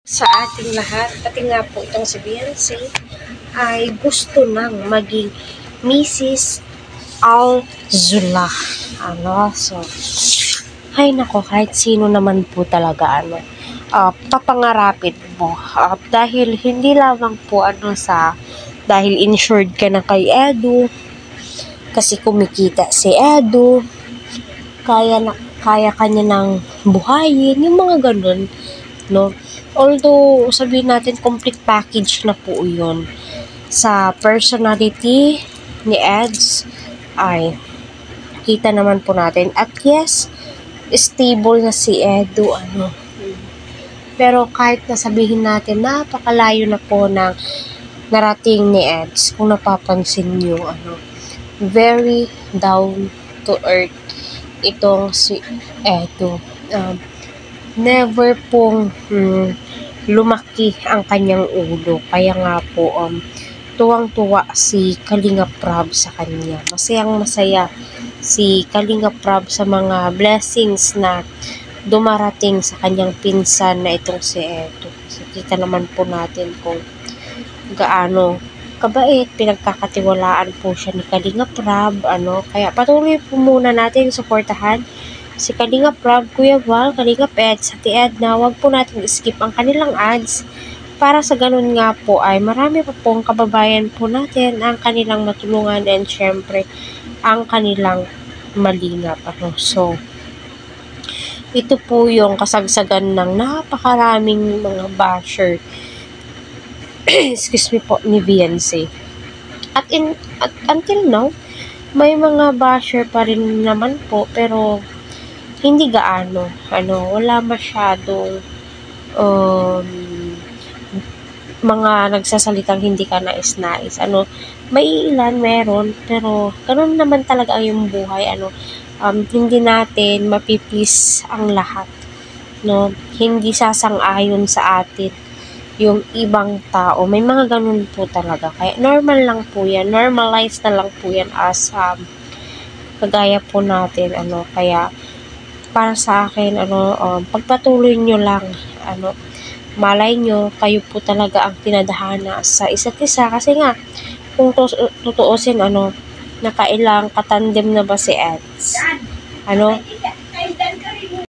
Sa ating lahat, pati nga po itong si Beyonce ay gusto nang maging Mrs. Alzula. So, ay nako, kahit sino naman po talaga, papangarapin mo. Dahil hindi lamang po, dahil insured ka na kay Edu, kasi kumikita si Edu, kaya kanya nang buhayin, yung mga ganun, no? Although, sabihin natin, complete package na po yun. Sa personality ni Eds, ay kita naman po natin. At yes, stable na si Edu, Pero kahit na sabihin natin, napakalayo na po ng narating ni Eds, kung napapansin nyo, very down to earth itong si Edu. Never pong lumaki ang kanyang ulo. Kaya nga po, tuwang-tuwa si Kalinga Prab sa kanya. Masayang-masaya si Kalinga Prab sa mga blessings na dumarating sa kanyang pinsan na itong si Edu. So, kita naman po natin kung gaano kabait, pinagkakatiwalaan po siya ni Kalinga Prab, Kaya patuloy po muna natin suportahan si Kalinga Prab, Kuya Val, Kalinga Pets, Ate Edna. Huwag po natin skip ang kanilang ads para sa ganun nga po ay marami pa pong kababayan po natin ang kanilang matulungan and syempre ang kanilang malingap. So, ito po yung kasagsagan ng napakaraming mga basher excuse me po, ni Beyonce. At until now, may mga basher pa rin naman po, pero hindi gaano, wala masyadong mga nagsasalitang hindi ka nais-nais. May ilan, meron, pero ganun naman talaga yung buhay, hindi natin mapiplease ang lahat, Hindi sasang-ayon sa atin yung ibang tao. May mga ganun po talaga. Kaya normal lang po yan. Normalize na lang po yan as kagaya po natin, Kaya para sa akin, pagpatuloy nyo lang, malay nyo, kayo po talaga ang tinadhana sa isa't isa. Kasi nga, kung tutuusin, nakailang katandem na ba si Eds?